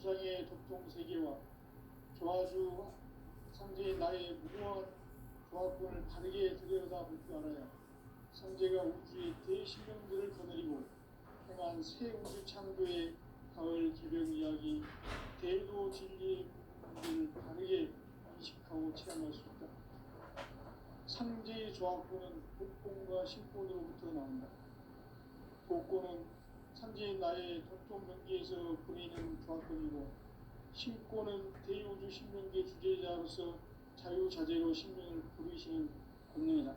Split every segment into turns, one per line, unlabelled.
우상의 도통 세계와 조화주 상제의 나의 무궁한 조합권을 바르게 들여다볼 줄 알아야 상제가 우주의 대신령들을 거느리고 행한 새 우주 창조의 가을 개벽 이야기 대도 진리의 부분들을 바르게 인식하고 체험할 수 있다. 상제의 조합권은 복권과 신권으로부터 나온다. 복권은 상제의 나의 도통 경계에서 보이는 조합권이고 신권은 대우주 신명계 주제자로서 자유자재로 신명을 부르시는 권능이다.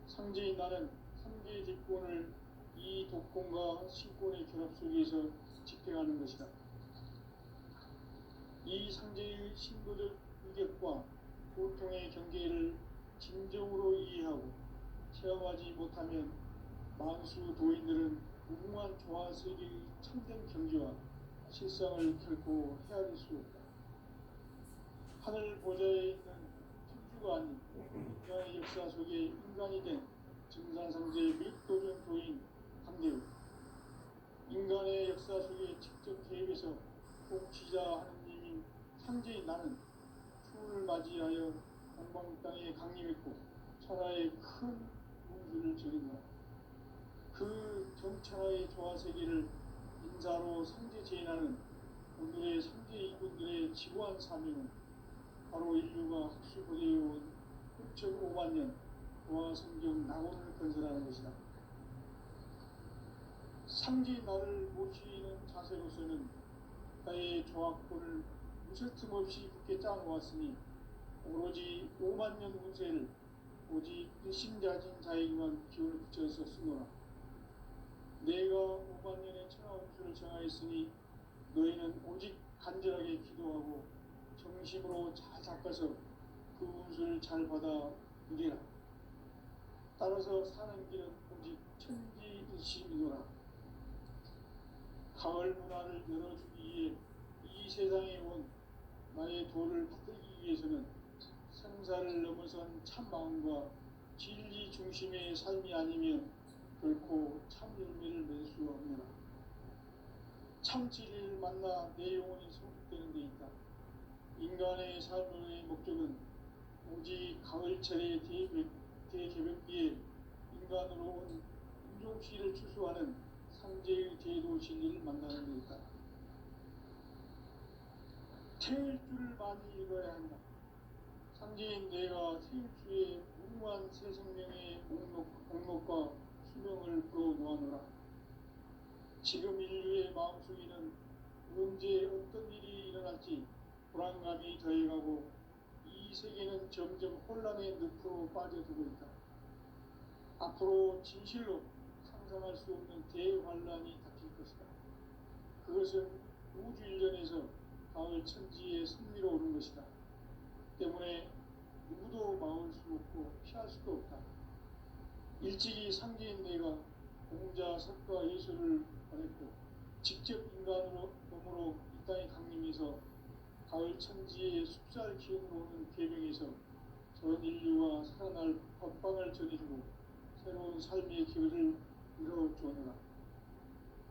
상제의 나는 상제의 뒷권을 이 독권과 신권의 결합 속에서 집행하는 것이다. 이 상제의 신도적 의격과 고통의 경계를 진정으로 이해하고 체험하지 못하면 만수 도인들은 무궁한 조화 세계의 참된 경지와 실상을 결코 헤아릴 수 없다. 하늘 보좌에 있는 천주가 아닌 인간의 역사 속에 인간이 된 증산상제 및 도전 도인 강대우, 인간의 역사 속에 직접 개입해서 통치자 하느님인 상제인 나는 추운을 맞이하여 동방 땅에 강림했고 천하의 큰 문수를 저린다. 그 전천하의 조화세계를 인사로 상제 제인하는 오늘의 상제 이분들의 지구한 사명은 바로 인류가 학수고대해온 6,500만 년 조화성경 낙원을 건설하는 것이다. 상제의 나를 모시는 자세로서는 나의 조합권을 무쇠 틈 없이 굳게 짜놓았으니 오로지 5만 년 운세를 오직 일심자진 자에게만 기운을 붙여서 쓰노라. 내가 5만 년의 천하 운수를 정하였으니 너희는 오직 간절하게 기도하고 정심으로 잘 닦아서 그 운수를 잘 받아 누리라. 따라서 사는 길은 오직 천지일심이노라. 가을 문화를 열어주기 위해 이 세상에 온 나의 도를 받들기 위해서는 생사를 넘어선 참 마음과 진리 중심의 삶이 아니면 결코 참 열매를 맺을 수 없느라. 참 진리를 만나 내 영혼이 성숙되는 데 있다. 인간의 삶의 목적은 오직 가을철의 대개벽기에 인간으로 온 인종시를 추수하는 상제의 제도 진리를 만나는 데 있다. 태일주를 많이 읽어야 한다. 상제인 내가 태일주의 무궁한 새 생명의 목록과 수명을 풀어놓아노라. 지금 인류의 마음속에는 언제 어떤 일이 일어날지 불안감이 더해가고 이 세계는 점점 혼란의 늪으로 빠져들고 있다. 앞으로 진실로 상상할 수 없는 대환란이 닥칠 것이다. 그것은 우주 일련에서 가을 천지의 섭리로 오는 것이다. 때문에 누구도 막을 수 없고 피할 수도 없다. 일찍이 상제인 내가 공자, 석가, 예수를 보냈고 직접 인간으로 몸으로 이 땅에 강림해서 가을 천지의 숲살 기운으로 오는 계명에서 전 인류가 살아날 법방을 전해주고 새로운 삶의 길을 이뤄주어라.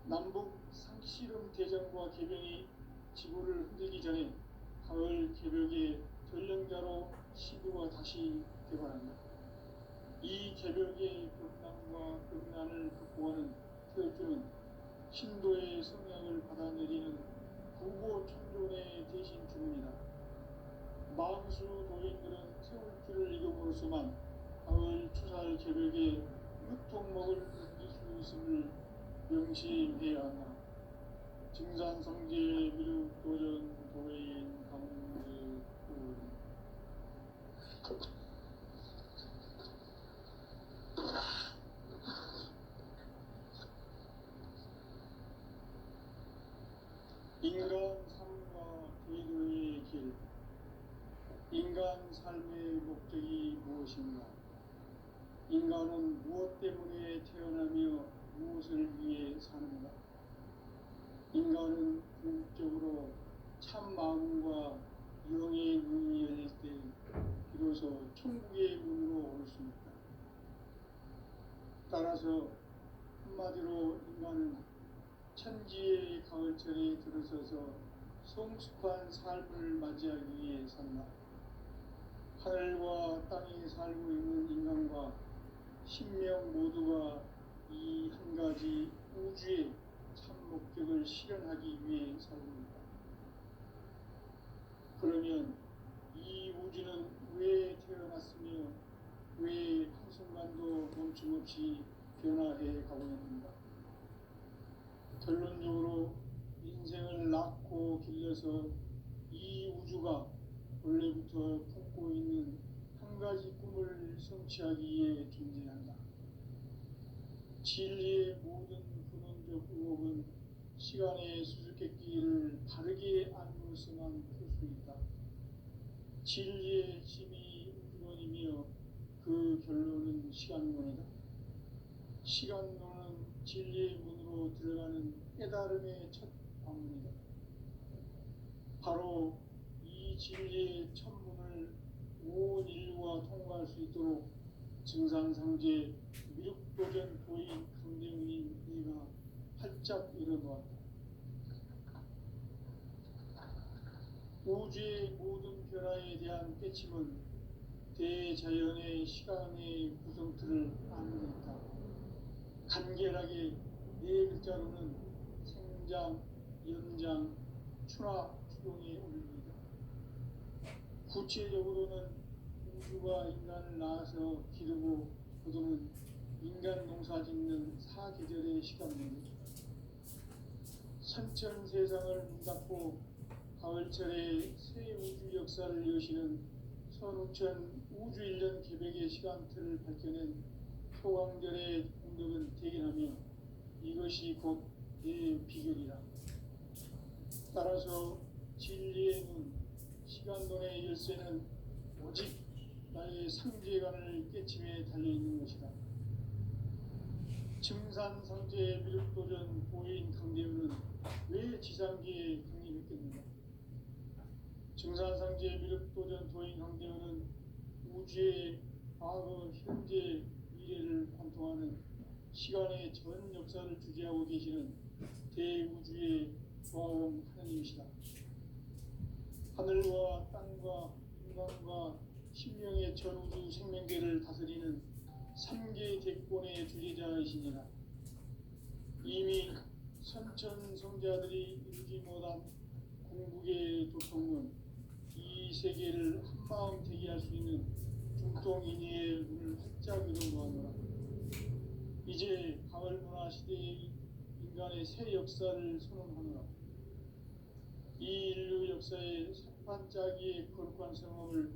남북 상씨름 대전과 개병이 지구를 흔들기 전에 가을 개벽의 전령자로 시부가 다시 개발한다. 이 개벽의 극난과 극난을 극복하는 태일주는 신도의 성향을 받아내리는 구고 천존의 대신 주문이다. 만수 도인들은 태울주를 읽음으로써만 가을 추살 개벽의 유통목을 느낄 수 있음을 명심해야 한다. 증산성제 미륵 도전 도인 강제 인간 삶과 제도의 길. 인간 삶의 목적이 무엇인가? 인간은 무엇 때문에 태어나며 무엇을 위해 사는가? 인간은 궁극적으로 참 마음과 영의 눈이 열릴 때 비로소 천국의 문으로 올 수 있다. 따라서 한마디로 인간은 천지의 가을철에 들어서서 성숙한 삶을 맞이하기 위해 산다. 하늘과 땅에 살고 있는 인간과 신명 모두가 이 한 가지 우주의 참 목적을 실현하기 위해 살고 있다. 그러면 이 우주는 왜 태어났으며 왜 한순간도 멈춤없이 변화해 가고 있는가? 결론적으로 인생을 낳고 길러서 이 우주가 원래부터 품고 있는 한 가지 꿈을 성취하기 위해 존재한다. 진리의 모든 근원적 의혹은 시간의 수수께끼를 바르게 알고서만 풀 수 있다. 진리의 힘이 우주론이며 그 결론은 시간론이다. 시간론은 진리의 문으로 들어가는 깨달음의 첫 방문이다. 바로 이 진리의 첫 문을 온 인류가 통과할 수 있도록 증산상제 미륵도전 도인 강대웅인 이가 활짝 열어놓았다. 우주의 모든 변화에 대한 깨침은 대자연의 시간의 구성틀을 아는 데 있다. 간결하게 네 글자로는 생장, 연장, 추나 추동에 올립니다. 구체적으로는 우주가 인간을 낳아서 기르고 거두는 인간 농사 짓는 사계절의 시간입니다. 선천 세상을 문 닫고 가을철에 새 우주 역사를 여시는 선우천 우주 1년 개백의 시간틀을 밝혀낸 소강절의 공덕은 대견하며 이것이 곧 내 비결이라. 따라서 진리의 눈, 시간론의 열쇠는 오직 나의 상제관을 깨침에 달려있는 것이다. 증산상제 미륵도전 보인 강대우는 왜 지상계에 강림했겠는가? 증산상제 미륵도전 도인 강대우는 우주의 과거, 현재, 미래를 관통하는 시간의 전 역사를 주재하고 계시는 대우주의 과음 하나님이시다. 하늘과 땅과 인간과 신명의 전우주 생명계를 다스리는 3개 대권의 주제자이시니라. 이미 선천 성자들이 이루지 못한 궁극의 도통은 이 세계를 한마음 되게 할 수 있는 중통인의의 문을 활짝 열어놓았노라. 이제 가을 문화 시대의 인간의 새 역사를 선언하노라. 이 인류 역사의 새판짜기의 거룩한 성업을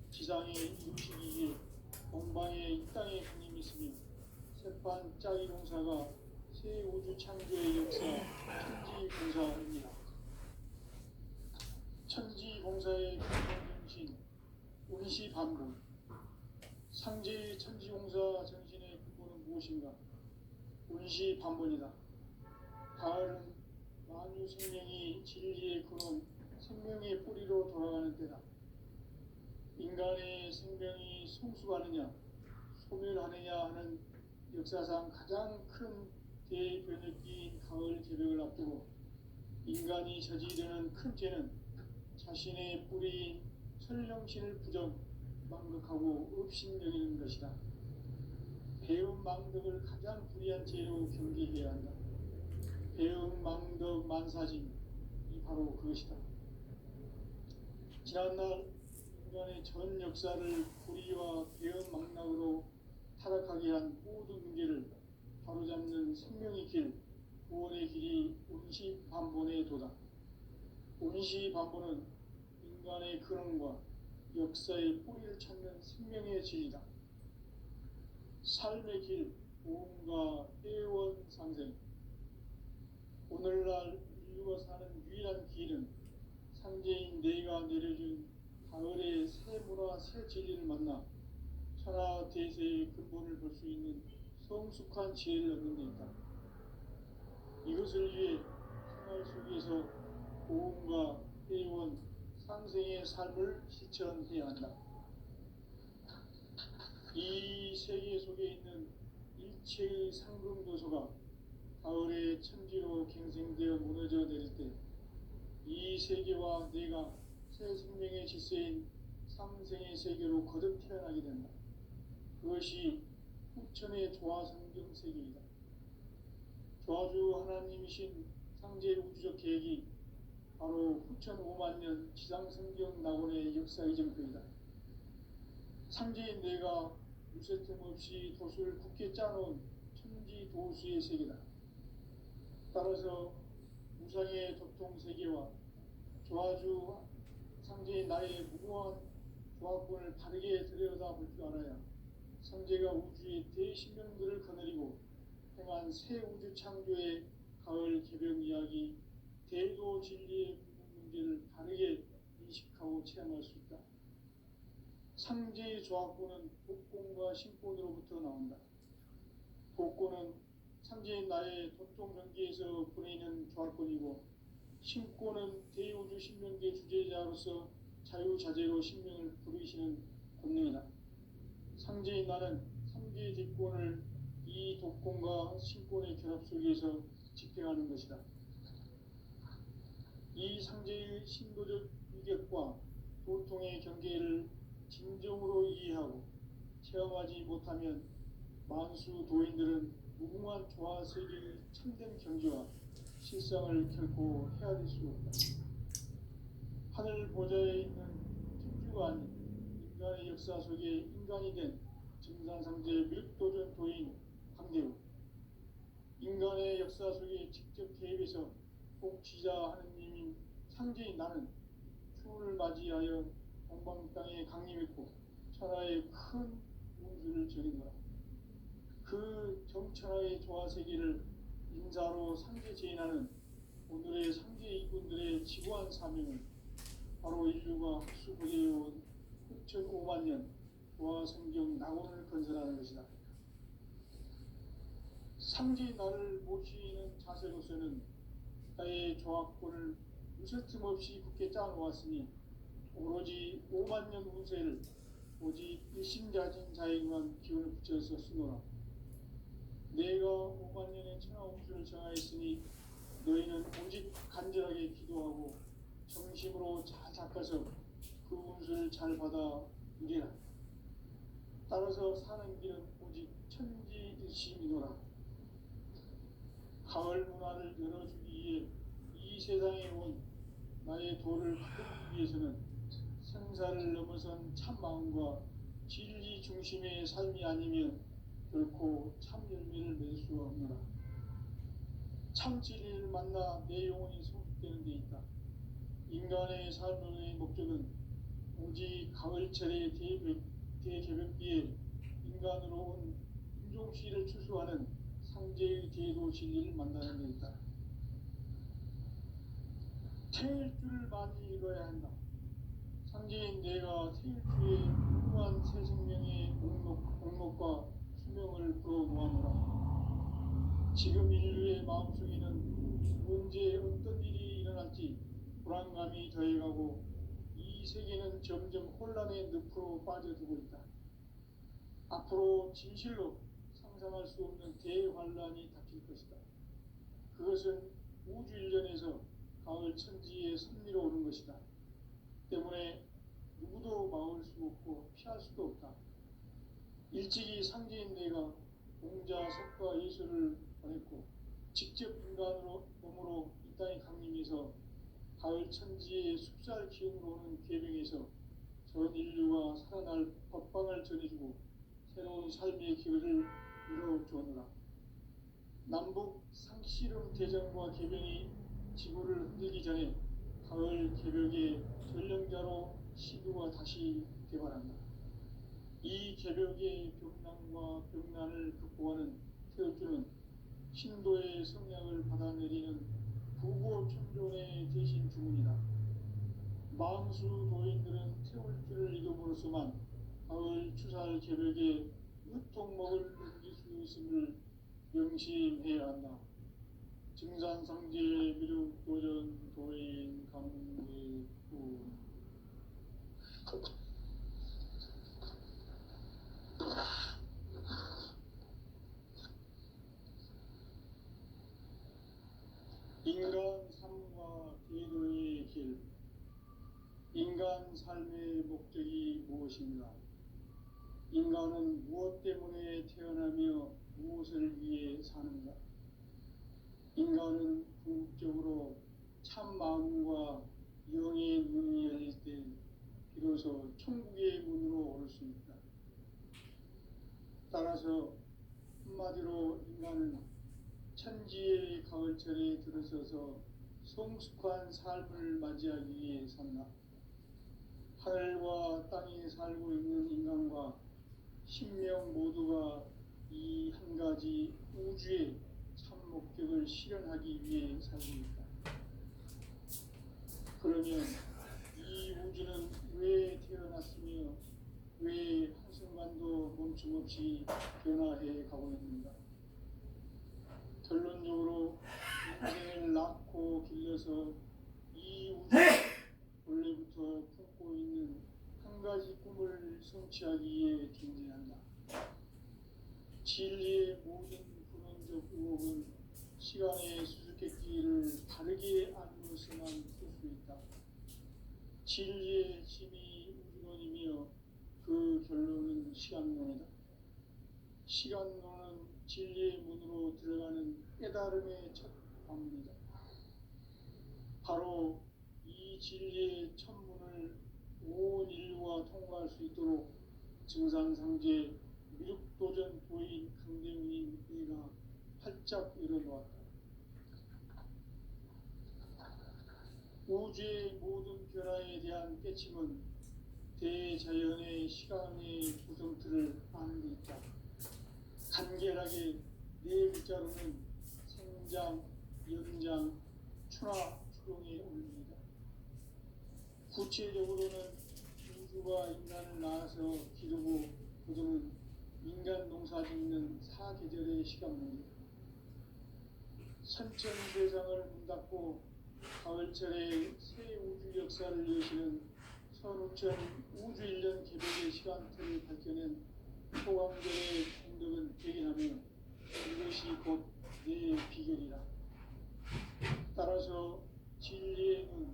지상에 이루시기 위해 동방에 이 땅에 강림이 있으며 새판짜기 공사가 새 우주 창조의 역사 천지공사입니다. 천지공사의 근본정신 운시반본. 상제의 천지공사 정신의 근본은 무엇인가? 운시반본이다. 가을은 만유 생명이 진리의 근원, 생명의 뿌리로 돌아가는 때다. 인간의 생명이 성숙하느냐, 소멸하느냐 하는 역사상 가장 큰 대변혁기인 가을 개벽을 앞두고 인간이 저지르는 큰 죄는 자신의 뿌리인 설령신을 부정, 망극하고 업신여기는 것이다. 배움 망덕을 가장 불의한 죄로 경계해야 한다. 배움 망덕 만사짐이 바로 그것이다. 지난날 인간의 전 역사를 불의와 배움 망락으로 타락하게 한 모든 문제를 바로잡는 생명의 길, 구원의 길이 운시반본의 도다. 운시반본은 인간의 근원과 역사의 뿌리를 찾는 생명의 진리다. 삶의 길, 보험과 애원상생. 오늘날 인류가 사는 유일한 길은 상제인 내가 내려준 가을의 새 문화, 새 진리를 만나 천하 대세의 근본을 볼 수 있는 성숙한 지혜를 얻는 데 있다. 이것을 위해 생활 속에서 보험과 애원, 상생의 삶을 실천해야 한다. 이 세계 속에 있는 일체의 상금도서가 가을의 천지로 갱생되어 무너져 내릴 때 이 이 세계와 내가 새 생명의 질서인 상생의 세계로 거듭 태어나게 된다. 그것이 후천의 조화성경 세계이다. 조화주 하나님이신 상제의 우주적 계획이 바로 후천 5만 년 지상성경 낙원의 역사의 정표이다. 상제인 내가 무쇠틈 없이 도수를 굳게 짜놓은 천지 도수의 세계다. 따라서 우상의 도통 세계와 조화주 상제인 나의 무고한 조화권을 바르게 들여다볼 줄 알아야 상제가 우주의 대신명들을 거느리고 행한 새 우주 창조의 가을 개벽 이야기, 대도 진리의 문제를 바르게 인식하고 체험할 수 있다. 상제의 조화권은 복권과 신권으로부터 나온다. 복권은 상제인 나의 도통 경계에서 보내는 조화권이고, 신권은 대우주 신명계 주제자로서 자유자재로 신명을 부르시는 권능이다. 상제인 나는 삼계의 뒷권을 이 독권과 신권의 결합 속에서 집행하는 것이다. 이 상제의 신도적 위격과 도통의 경계를 진정으로 이해하고 체험하지 못하면 만수 도인들은 무궁한 조화 세계의 참된 경지와 실상을 결코 헤아릴 수 없다. 하늘 보좌에 있는 천주가 아닌 인간의 역사 속에 인간이 된 증산상제 밀도전 도인 강대우, 인간의 역사 속에 직접 개입해서 복지자 하느님인 상제인 나는 추운을 맞이하여 동방 땅에 강림했고 천하의 큰 운수를 전이노라. 그 정천하의 조화세계를 인사로 상제 제인하는 오늘의 상제 이군들의 지구한 사명은 바로 인류가 흡수부해온 후천 5만 년 조화성경 낙원을 건설하는 것이다. 상제인 나를 모시는 자세로서는 나의 조화권을 무쇠틈 없이 굳게 짜놓았으니 오로지 5만 년 운세를 오직 일심자진 자에게만 기운을 붙여서 쓰노라. 내가 5만 년의 천하 운수를 정하였으니 너희는 오직 간절하게 기도하고 정심으로 잘 닦아서 그 운수를 잘 받아 누리라. 따라서 사는 길은 오직 천지일심이노라. 가을 문화를 열어주기 위해 이 세상에 온 나의 도를 받기 위해서는 생사를 넘어선 참 마음과 진리 중심의 삶이 아니면 결코 참 열매를 맺을 수 없노라. 참 진리를 만나 내 영혼이 성숙되는 데 있다. 인간의 삶의 목적은 오직 가을철의 대개벽기에 인간으로 온 인종시를 추수하는 상제의 제도 진리를 만나는 데 있다. 태일 줄을 많이 읽어야 한다. 상제인 내가 태일주의 무한 새 생명의 목록과 수명을 풀어놓아노라. 지금 인류의 마음속에는 언제 어떤 일이 일어날지 불안감이 더해가고 이 세계는 점점 혼란의 늪으로 빠져들고 있다. 앞으로 진실로 상상할 수 없는 대환란이 닥칠 것이다. 그것은 우주 일련에서 가을 천지의 섭리로 오는 것이다. 때문에 누구도 막을 수 없고 피할 수도 없다. 일찍이 상제인 내가 공자, 석가, 예수를 보냈고 직접 인간으로 몸으로 이 땅에 강림해서 가을 천지의 숲살 기운으로 오는 계명에서 전 인류가 살아날 법방을 전해주고 새로운 삶의 기회를 이뤄주었노라. 남북 상씨름 대전과 계명이 지구를 흔들기 전에 가을 개벽의 전령자로 시두가 다시 개발한다. 이 개벽의 벽난과 벽난을 극복하는 태울주는 신도의 성약을 받아내리는 부고천존의 대신 주문이다. 망수 도인들은 태울주를 이름으로서만 가을 추살 개벽의 으통목을 넘길 수 있음을 명심해야 한다. 증산상제 미륵도전 도인 강대구 인간 삶과 제도의 길. 인간 삶의 목적이 무엇인가? 인간은 무엇 때문에 태어나며 무엇을 위해 사는가? 인간은 궁극적으로 참 마음과 영의 문이 열릴 때 비로소 천국의 문으로 오를 수 있다. 따라서 한마디로 인간은 천지의 가을철에 들어서서 성숙한 삶을 맞이하기 위해 산다. 하늘과 땅에 살고 있는 인간과 신명 모두가 이 한 가지 우주의 참 목적을 실현하기 위해 살고 있다. 그러면 이 우주는 왜 태어났으며 왜 한순간도 멈춤없이 변화해 가고 있는가? 결론적으로 인생을 낳고 길러서 이 우주는 원래부터 품고 있는 한 가지 꿈을 성취하기 위해 존재한다. 진리의 모든 근원적 의혹은 시간의 수수께끼를 바르게 알므로서만 풀 수 있다. 진리의 힘이 우주론이며 그 결론은 시간론이다. 시간론은 진리의 문으로 들어가는 깨달음의 첫 방문이다. 바로 이 진리의 첫 문을 온 인류가 통과할 수 있도록 증산상제 미륵도전 도인 강대문인 이가 활짝 열어놓았다. 우주의 모든 변화에 대한 깨침은 대자연의 시간의 구성틀을 아는 데 있다. 간결하게 네 글자로는 생장, 연장, 추나 추동에 올립니다. 구체적으로는 우주가 인간을 낳아서 기르고 거두는 인간 농사 짓는 사계절의 시간입니다. 선천 세상을 문 닫고 가을철에 새 우주 역사를 여시는 선우천 우주 1년 개벽의 시간틀을 밝혀낸 소강절의 공덕은 대견하며 이것이 곧 내 비결이라. 따라서 진리의 눈,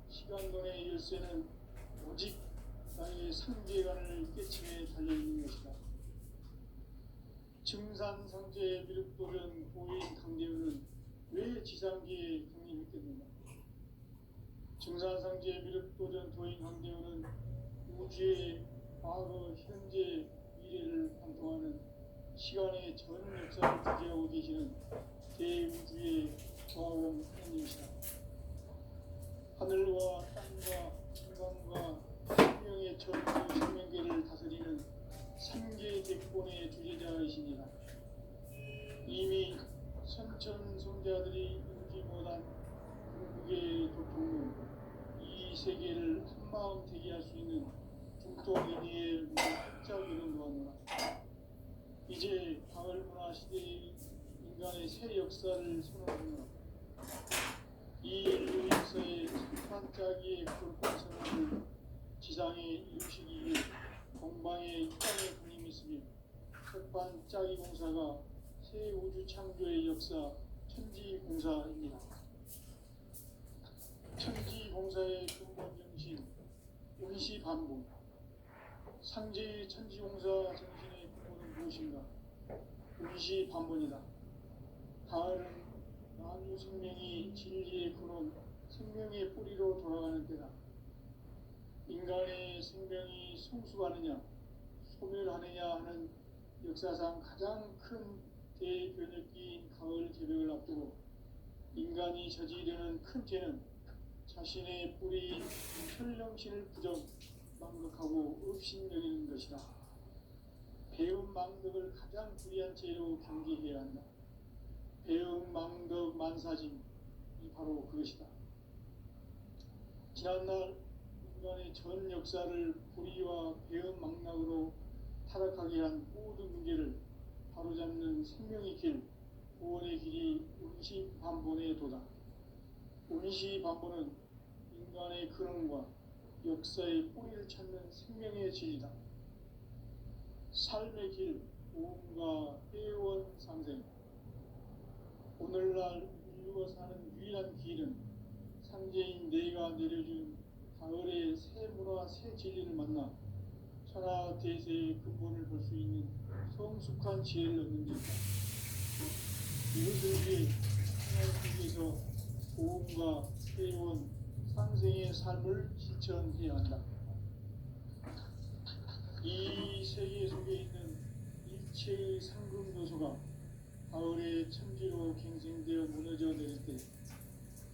시간론의 열쇠는 오직 나의 상계관을 깨침에 달려있는 것이다. 증산상제의 미륵도전 도인 강대우는 왜 지상계에 강림했겠는가? 증산상제의 미륵도전 도인 강대우는 우주의 과거, 현재, 미래를 관통하는 시간의 전 역사를 주재하고 계시는 대우주의 과원 하나님이시다. 하늘과 땅과 인간과 생명의 전부 생명계를 다스리는 삼계 대권의 주제자이시니라. 이미 선천성자들이 이루지 못한 궁극의 도통은 이 세계를 한마음 되게 할 수 있는 중토리니의 문을 활짝 열어놓았노라. 이제 가을문화 시대의 인간의 새 역사를 선언하노라. 이 인류 역사의 찬반짜기의 불꽃선언을 지상에 이루시기 위해 동방의 땅에 그림이 있으며 석반짜기 공사가 새 우주 창조의 역사 천지공사입니다. 천지공사의 근본 정신 운시반복. 상제의 천지공사 정신의 근본은 무엇인가? 운시반복이다. 가을은 만유 생명이 진리의 근원, 생명의 뿌리로 돌아가는 때다. 인간의 생명이 성숙하느냐, 소멸하느냐 하는 역사상 가장 큰 대변혁기인 가을 개벽을 앞두고 인간이 저지르는 큰 죄는 자신의 뿌리인 현령신을 부정, 망극하고 업신여기는 것이다. 배움 망덕을 가장 불의한 죄로 경계해야 한다. 배움 망덕 만사짐이 바로 그것이다. 지난날 인간의 전 역사를 불의와 배움 망락으로 타락하게 한 모든 문제를 바로잡는 생명의 길, 구원의 길이 운시반본의 도다. 운시반본은 인간의 근원과 역사의 뿌리를 찾는 생명의 진리다. 삶의 길, 오음과 회원 상생. 오늘날 인류가 사는 유일한 길은 상제인 내가 내려준 가을의 새 문화 새 진리를 만나 천하 대세의 근본을 볼 수 있는 성숙한 지혜를 얻는 데 있다. 이것을 위해 하나님께서 고음과 회원 상생의 삶을 실천해야 한다. 이 세계 속에 있는 일체의 상금 요소가 가을의 천지로 갱생되어 무너져 내릴 때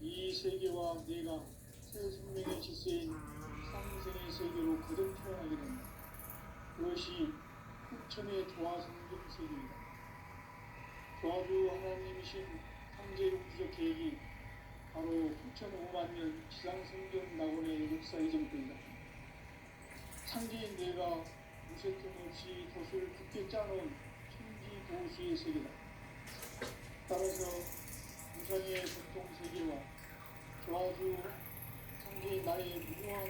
이 세계와 내가 새 생명의 질서인 상생의 세계로 거듭 태어나게 된다. 그것이 후천의 조화성경 세계이다. 조화주 하나님이신 창제 우주적 계획이 바로 후천 5만 년 지상성경 낙원의 역사 이전부이다. 창제인 내가 무쇠틈 없이 돛을 굳게 짜놓은 천지 도시의 세계다. 따라서 우상의 보통세계와 조화주 상제의 나의 무궁한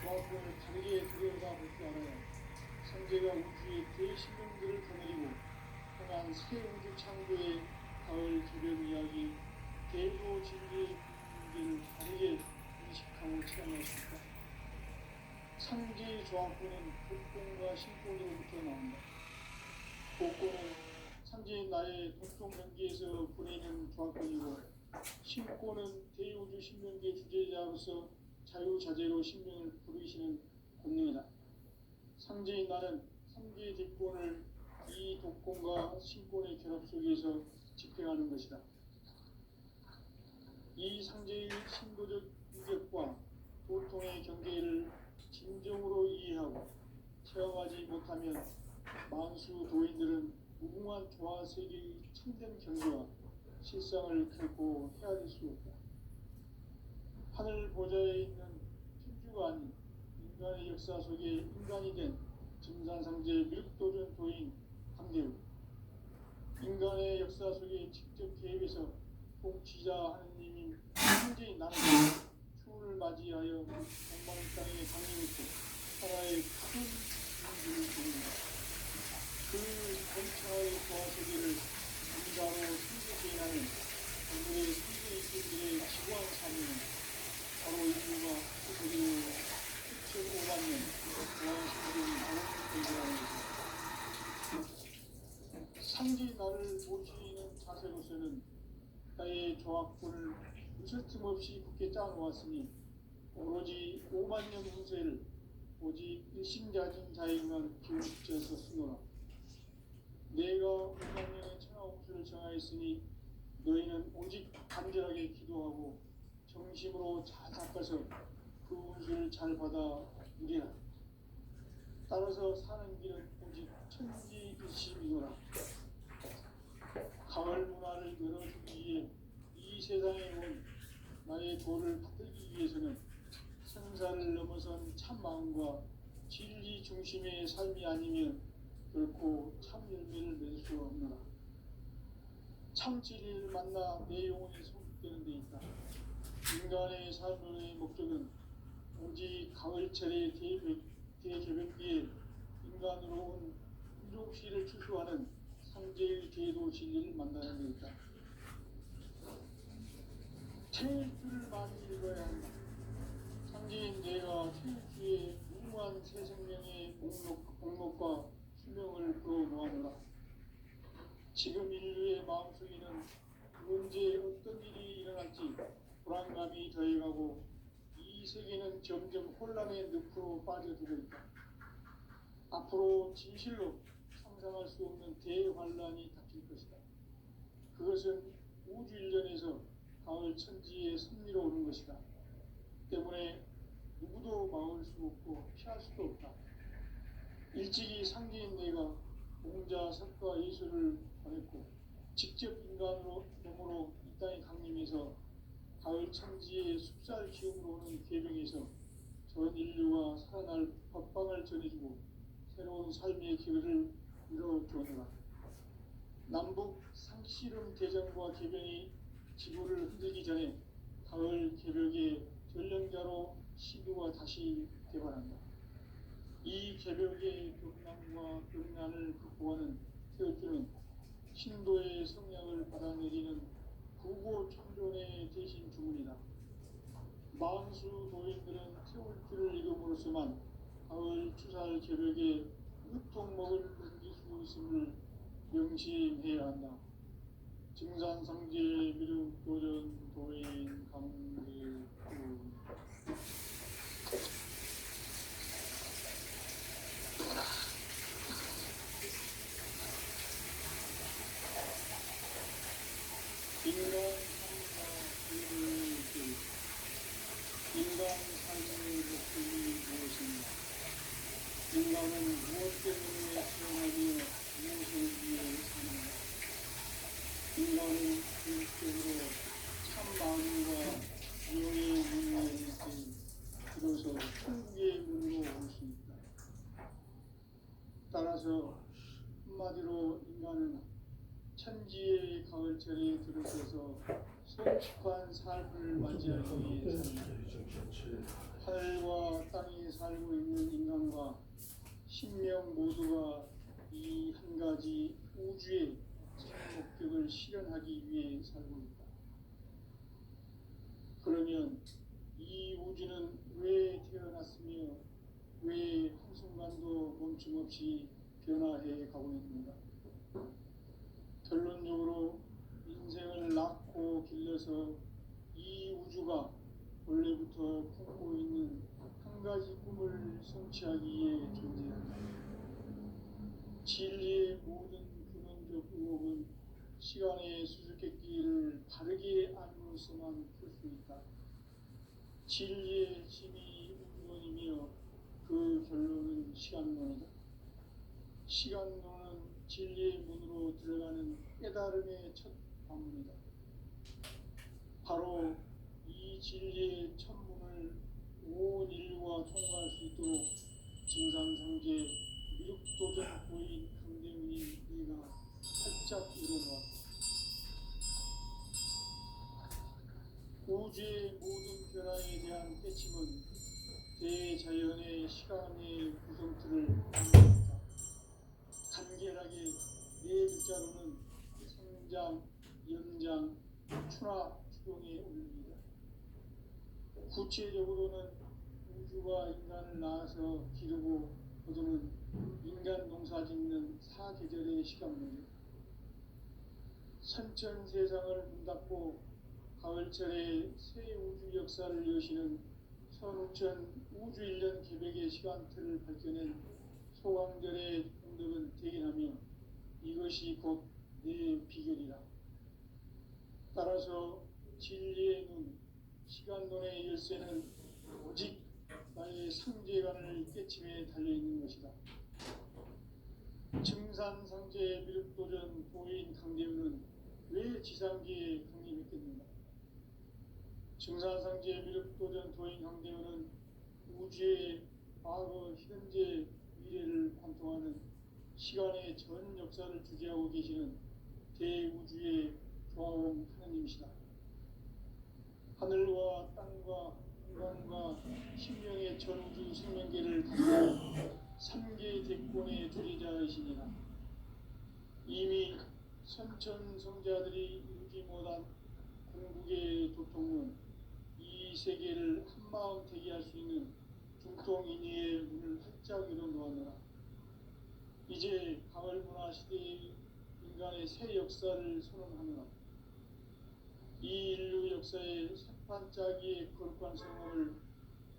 조합을 다르게 들여다볼 줄 알아야 상제가 우주의 대신령들을 거느리고 향한 새 우주 창조의 가을 개별 이야기 대도 진리의 문제를 다르게 인식하고 체험할 수 있다. 상제의 조합구는 독공과 신공으로부터 나온다. 독공은 상제인 나의 독종 경계에서 보내는 조합권이고 신권은 대우주 신명계 주제자로서 자유자재로 신명을 부르시는 권능이다. 상제인 나는 상제의 뒷권을 이 독권과 신권의 결합 속에서 집행하는 것이다. 이 상제의 신도적 인격과 도통의 경계를 진정으로 이해하고 체험하지 못하면 만수 도인들은 무궁한 조화 세계의 참된 경계와 실상을 결코 헤아릴 수 없다. 하늘 보좌에 있는 천주가 아닌 인간의 역사 속에 인간이 된 증산상제 밀도전 도인 강대우, 인간의 역사 속에 직접 개입해서 통치자 하느님인 현재인 나는 추운을 맞이하여 동방 땅에 강림했고 하나의 큰 민주를 보입니다. 그 전차의 조화세계를 인자로 승계해나는 오늘의 승계이들의 지구한 삶은 바로 인류가 그리고 15만 년 조화세계를 나눠 대결하는 것입니다. 상지 나를 모시는 자세로서는 나의 조합권을 무슨 틈없이 굳게 짜놓았으니 오로지 5만 년 운세를 오직 일심자진 자에게만 기울여서 쓰노라. 내가 5만 년의 천하 운수를 정하였으니 너희는 오직 간절하게 기도하고 정심으로 잘 닦아서 그 운수를 잘 받아 누리라. 따라서 사는 길은 오직 천지일심이노라. 가을 문화를 열어주기 위해 이 세상에 온 나의 도를 받들기 위해서는 생사를 넘어선 참 마음과 진리 중심의 삶이 아니면 결코 참 열매를 맺을 수 없노라. 참 진리를 만나 내 영혼이 성숙되는 데 있다. 인간의 삶의 목적은 오직 가을철의 대개벽기에 인간으로 온 인종시를 추수하는 상제의 제도 진리를 만나는 데 있다. 태일주를 많이 읽어야 한다. 상제인 내가 태일주의 무궁한 새 생명의 목록과 수명을 풀어놓아노라. 지금 인류의 마음속에는 언제 어떤 일이 일어날지 불안감이 더해가고 이 세계는 점점 혼란의 늪으로 빠져들고 있다. 앞으로 진실로 상상할 수 없는 대환란이 닥칠 것이다. 그것은 우주 일련에서 가을 천지의 섭리로 오는 것이다. 때문에 누구도 막을 수 없고 피할 수도 없다. 일찍이 상제인 내가 공자, 석가, 예수를 보냈고 직접 인간으로 몸으로 이 땅에 강림해서 가을 천지의 숲살 기움으로 오는 계명에서 전 인류가 살아날 법방을 전해주고 새로운 삶의 길을 이뤄주었노라. 남북 상씨름 대전과 개병이 지구를 흔들기 전에 가을 개벽의 전령자로 시도가 다시 개발한다. 이 개벽의 격난과 격난을 극복하는 태극기는 신도의 성량을 받아내리는 구고 천존의 대신 주문이다. 만수 도인들은 태울 길을 잃음으로써만 가을 추살 계력에 으통먹을 넘길 수 있음을 명심해야 한다. 증산상제 미륵 도전 도인 강대구 인간 삶의 목적이 무엇인가? 인간은 무엇 때문에 태어나며 무엇을 위해 사는가? 인간은 궁극적으로 참 마음과 지혜의 문으로 올 때 비로소 천국의 문으로 올 수 있다. 따라서 한마디로 인간은 천지의 가을철에 들어서서 성숙한 삶을 맞이하기 위해 산다. 하늘과 땅에 살고 있는 인간과 신명 모두가 이 한 가지 우주의 참 목적을 실현하기 위해 살고 있다. 그러면 이 우주는 왜 태어났으며 왜 한순간도 멈춤없이 변화해 가고 있는가? 결론적으로 인생을 낳고 길러서 이 우주가 원래부터 품고 있는 한 가지 꿈을 성취하기 위해 존재한다. 진리의 모든 근원적 의혹은 시간의 수수께끼를 바르게 알므로서만 풀 수 있다. 진리의 힘이 우주론이며 그 결론은 시간론이다. 시간론은 진리의 문으로 들어가는 깨달음의 첫 관문이다. 바로 이 진리의 첫 문을 온 인류가 통과할 수 있도록 증산상제 미륵도전 고인 강대훈이 이가 활짝 일어놓았다. 우주의 모든 변화에 대한 깨침은 대자연의 시간의 구성틀을 만들었다. 간결하게 네 글자로는 생장, 연장, 추나 추동에 올립니다. 구체적으로는 우주가 인간을 낳아서 기르고 거두는 인간 농사 짓는 사계절의 시간문이다. 선천 세상을 문닫고 가을철에 새 우주 역사를 여시는 선우천 우주 1년 계백의 시간틀을 밝혀낸 소강절의 공덕은 대견하며 이것이 곧 내 비결이라. 따라서 진리의 눈, 시간론의 열쇠는 오직 나의 상제관을 깨침에 달려있는 것이다. 증산상제 미륵도전 도인 강대훈은 왜 지상계에 강림했겠는가? 증산상제 미륵도전 도인 강대훈은 우주의 과거, 현재, 미래를 관통하는 시간의 전 역사를 주재하고 계시는 대우주의 조화원 하느님이시다. 하늘과 땅과 공간과 신명의 전우주 생명계를 다스리는 3계 대권의 주재자이시니라. 이미 선천성자들이 이루지 못한 궁극의 도통은 이 세계를 한마음 되게 할 수 있는 중통인의의 문을 활짝 열어놓았노라. 이제 가을문화 시대의 인간의 새 역사를 선언하노라. 이 인류 역사의 새판짜기의 거룩한 성업을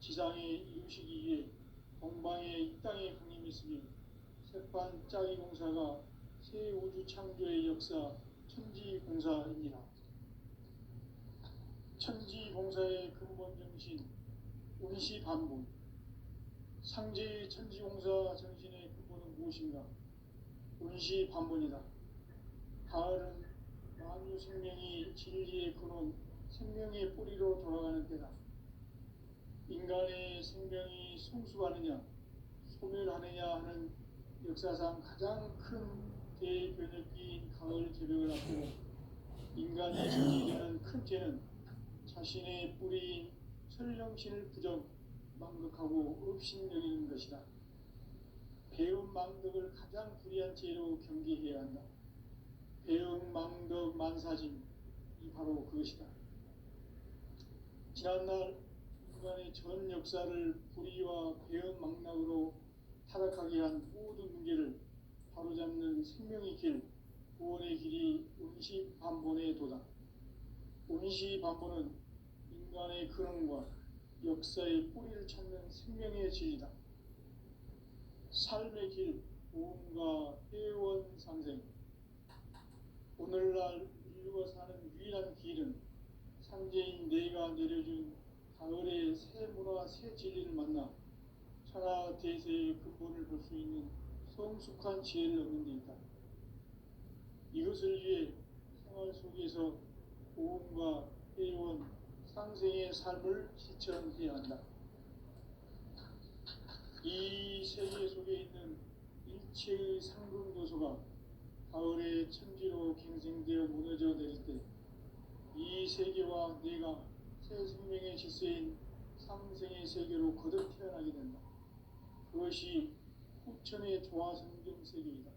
지상에 이루시기 위해 동방의 이 땅에 강림했으며 새판짜기 공사가 새 우주 창조의 역사 천지공사입니다. 천지공사의 근본 정신 운시반분, 상제의 천지공사 정신의 근본은 무엇인가? 운시반분이다. 가을은 만유 생명이 진리의 근원, 생명의 뿌리로 돌아가는 때다. 인간의 생명이 성숙하느냐, 소멸하느냐 하는 역사상 가장 큰 대변혁기인 가을 개벽을 앞두고 인간이 저지르는 큰 죄는 자신의 뿌리인 설령신을 부정, 망극하고 업신여기는 것이다. 배움 망덕을 가장 불의한 죄로 경계해야 한다. 배움 망덕 만사짐이 바로 그것이다. 지난날 인간의 전 역사를 불의와 배은망락으로 타락하게 한 모든 문제를 바로잡는 생명의 길, 구원의 길이 운시반본에 도다. 운시반본은 인간의 근원과 역사의 뿌리를 찾는 생명의 진리다. 삶의 길, 보험과 회원 상생. 오늘날 인류가 사는 유일한 길은 상제인 내가 내려준 가을의 새 문화, 새 진리를 만나 천하 대세의 근본을 볼 수 있는 성숙한 지혜를 얻는 데 있다. 이것을 위해 생활 속에서 보험과 회원, 상생의 삶을 실천해야 한다. 이 세계 속에 있는 일체의 상금도서가 가을의 천지로 갱생되어 무너져 내릴 때 이 세계와 내가 새 생명의 질서인 상생의 세계로 거듭 태어나게 된다. 그것이 후천의 조화성경 세계이다.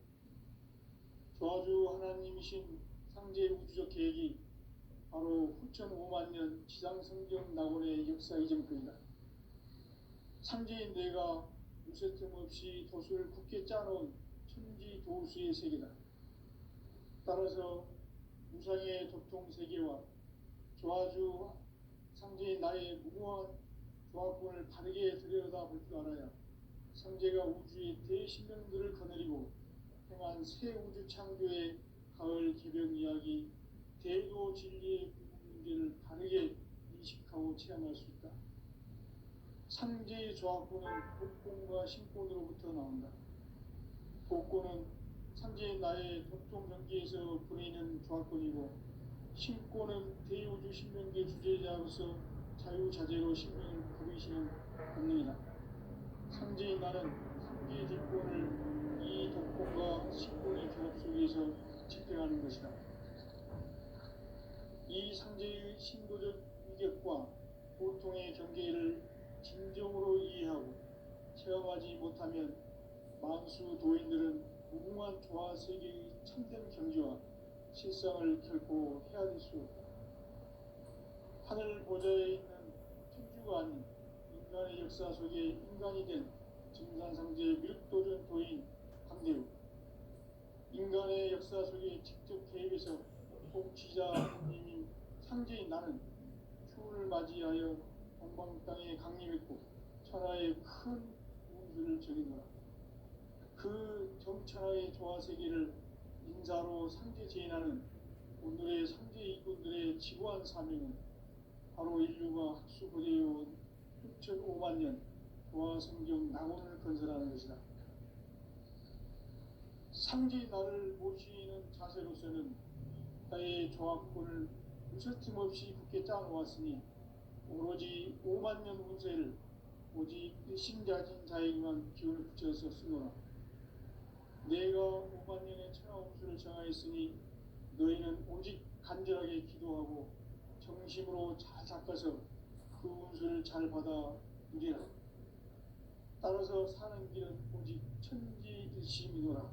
조화주 하나님이신 상제 우주적 계획이 바로 후천 5만 년 지상성경 낙원의 역사 이전부이다. 상제인 내가 무쇠틈 없이 도수를 굳게 짜놓은 천지 도수의 세계다. 따라서 무상의 도통 세계와 조화주 상제인 나의 무모한 조화권을 바르게 들여다볼 줄 알아야 상제가 우주의 대신명들을 거느리고 행한 새 우주 창조의 가을 개병 이야기, 대도 진리의 문제를 바르게 인식하고 체험할 수 있다. 상제의 조화권은 복권과 신권으로부터 나온다. 복권은 상제인 나의 도통 경계에서 보내는 조화권이고, 신권은 대우주 신명계 주제자로서 자유자재로 신명을 부르시는 본능이다. 상제인 나는 상제의 뒷권을 이 독권과 신권의 결합 속에서 집행하는 것이다. 이 상제의 신도적 위격과 고통의 경계를 진정으로 이해하고 체험하지 못하면 만수 도인들은 무궁한 조화 세계의 참된 경지와 실상을 결코 헤아릴 수 없다. 하늘 보좌에 있는 천주가 아닌 인간의 역사 속에 인간이 된 증산상제의 밀도전 도인 강대우, 인간의 역사 속에 직접 개입해서 통치자님인 상제인 나는 추운을 맞이하여 동방 땅에 강림했고 천하의 큰 운수를 정해놓아 그 정천하의 조화 세계를 인사로 상제 제인하는 오늘의 상제 이꾼들의 지구한 사명은 바로 인류가 학수고대해온 6,5만 년 조화 성경 낙원을 건설하는 것이다. 상제인 나를 모시는 자세로서는 나의 조화권을 무쇠틈 없이 굳게 짜놓았으니 오로지 5만 년 운세를 오직 일심자진 자에게만 기운을 붙여서 쓰노라. 내가 5만 년의 천하 운수를 정하였으니 너희는 오직 간절하게 기도하고 정심으로 잘 닦아서 그 운수를 잘 받아 누리라. 따라서 사는 길은 오직 천지일심이노라.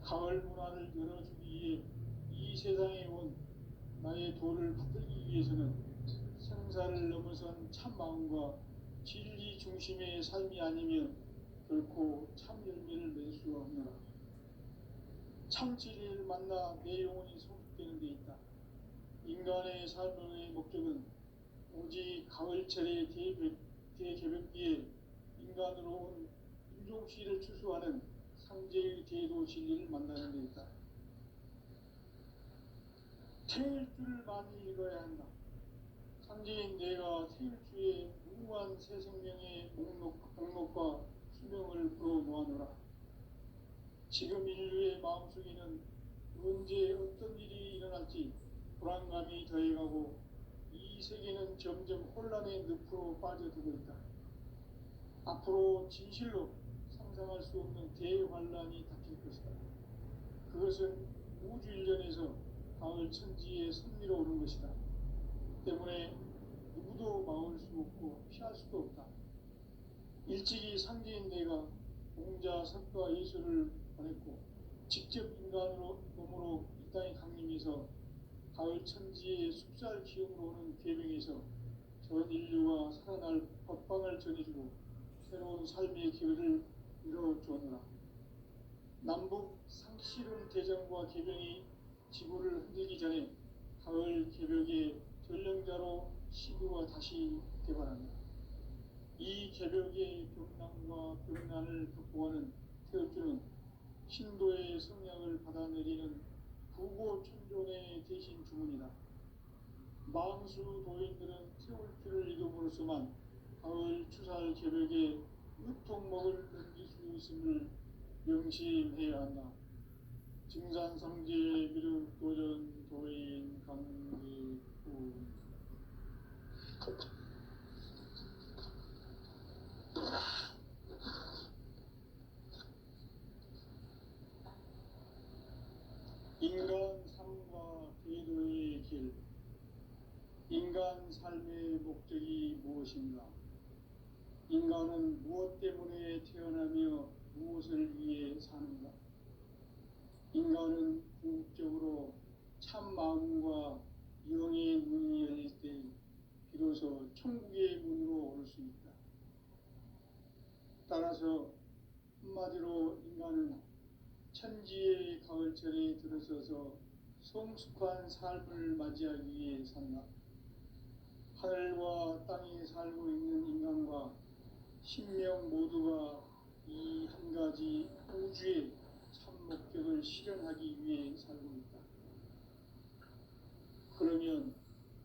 가을 문화를 열어주기 위해 이 세상에 온 나의 도를 받들기 위해서는 생사를 넘어선 참 마음과 진리 중심의 삶이 아니면 결코 참 열매를 맺을 수가 없노라. 참 진리를 만나 내 영혼이 성숙되는 데 있다. 인간의 삶의 목적은 오직 가을철의 대개벽기에 인간으로 온 인종씨를 추수하는 상제의 대도 진리를 만나는 데 있다. 태일주를 많이 읽어야 한다. 상제인 내가 태일주의 무궁한 새 생명의 목록과 수명을 풀어놓아노라. 지금 인류의 마음속에는 언제 어떤 일이 일어날지 불안감이 더해가고 이 세계는 점점 혼란의 늪으로 빠져들고 있다. 앞으로 진실로 상상할 수 없는 대환란이 닥칠 것이다. 그것은 우주 일련에서 가을 천지에 선미로 오는 것이다. 때문에 누구도 막을 수 없고 피할 수도 없다. 일찍이 상제인 내가 공자, 석가, 예수를 보냈고 직접 인간으로 몸으로 이 땅에 강림해서 가을 천지의 숲살 기운으로 오는 계명에서 전 인류가 살아날 법방을 전해주고 새로운 삶의 기회를 열어주었노라. 남북 상씨름 대전과 개병이 지구를 흔들기 전에 가을 개벽의 전령자로 시구가 다시 개발합니다. 이 개벽의 벽난과 벽난을 극복하는 태엽주는 신도의 성령을 받아내리는 부고천존의 대신 주문이다. 망수 도인들은 태울주를 이름으로서만 가을 추살 개벽의 유통목을 넘길 수 있음을 명심해야 한다. 증산성제 미륵 도전 도인 강기구 인간 삶과 계도의 길. 인간 삶의 목적이 무엇인가? 인간은 무엇 때문에 태어나며 무엇을 위해 사는가? 인간은 궁극적으로 참 마음과 영의 문이 열릴 때 비로소 천국의 문으로 올 수 있다. 따라서 한마디로 인간은 천지의 가을철에 들어서서 성숙한 삶을 맞이하기 위해 산다. 하늘과 땅에 살고 있는 인간과 신명 모두가 이 한 가지 우주의 참 목적을 실현하기 위해 살고 있다. 그러면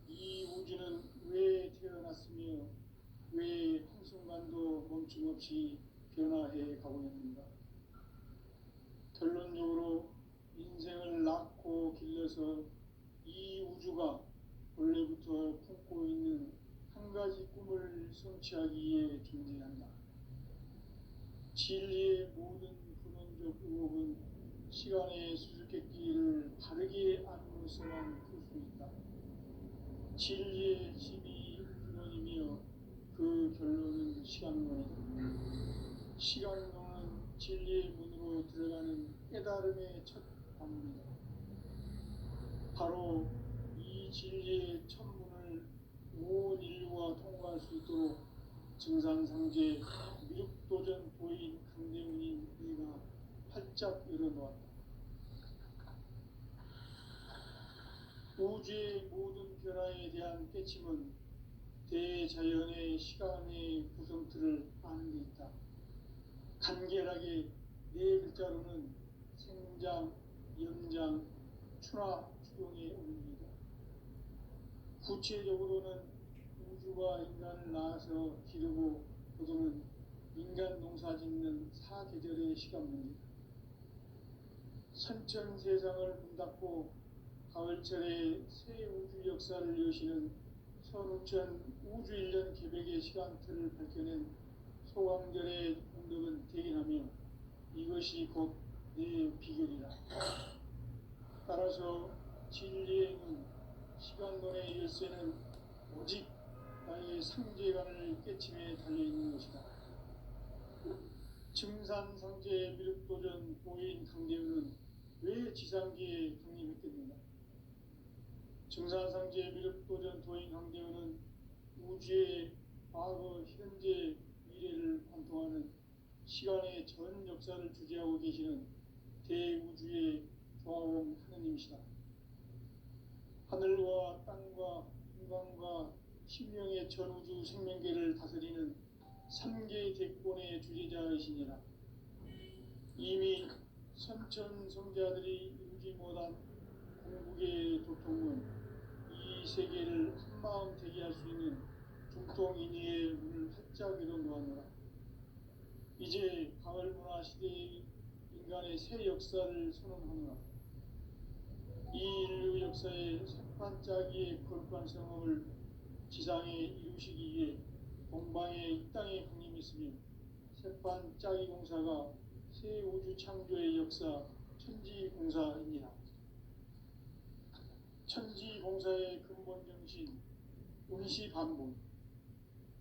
이 우주는 왜 태어났으며 왜 한순간도 멈춤없이 변화해 가고 있는가? 결론적으로 인생을 낳고 길러서 이 우주가 원래부터 품고 있는 한 가지 꿈을 성취하기 위해 존재한다. 진리의 모든 근원적 의혹은 시간의 수수께끼를 바르게 안으로서만 풀 수 있다. 진리의 집이 근원이며 그 결론은 시간론이다. 시간론은 진리의 문으로 들어가는 깨달음의 첫 방문이다. 바로 이 진리의 첫 문을 온 인류가 통과할 수 있도록 증산상제 미륵도전 도인 강대문인 네가 활짝 열어놓았다. 우주의 모든 변화에 대한 깨침은 대자연의 시간의 구성틀을 아는 데 있다. 간결하게 네 글자로는 생장, 연장, 추나 추동의 원리이다. 구체적으로는 우주가 인간을 낳아서 기르고 거두는 인간 농사 짓는 사계절의 시간 문제다. 선천 세상을 문 닫고 가을철에 새 우주 역사를 여시는 선우천 우주 1년 개벽의 시간틀을 밝혀낸 소강절의 공덕은 대견하며 이것이 곧 내 비결이다. 따라서 진리의 문, 시간론의 열쇠는 오직 나의 상제관을 깨침에 달려있는 것이다. 증산상제 미륵도전 도인 강대우는 왜 지상계에 강림했겠는가? 증산상제 미륵도전 도인 강대우는 우주의 과거, 현재, 미래를 관통하는 시간의 전 역사를 주재하고 계시는 대우주의 조화원 하느님이시다. 하늘과 땅과 인간과 신명의 전우주 생명계를 다스리는 3개 대권의 주제자이시니라. 이미 선천성자들이 이루지 못한 궁극의 도통은 이 세계를 한마음 되게 할 수 있는 중통인의의 문을 활짝 열어놓았노라. 이제 가을 문화 시대의 인간의 새 역사를 선언하노라. 이 인류 역사의 새반짝이의 거룩한 성업을 지상에 이루시기 위해 동방의 이 땅에 강림했으며 새반짝이 공사가 새 우주 창조의 역사 천지공사입니다. 천지공사의 근본 정신 운시반본.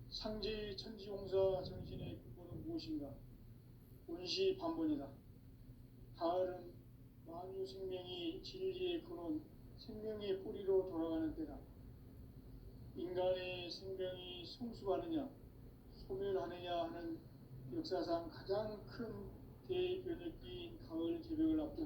상제의 천지공사 정신의 근본은 무엇인가? 운시반본이다. 가을은 만유 생명이 진리의 근원, 생명의 뿌리로 돌아가는 때다. 인간의 생명이 성숙하느냐 소멸하느냐 하는 역사상 가장 큰 대변혁기인 가을 개벽을 앞두고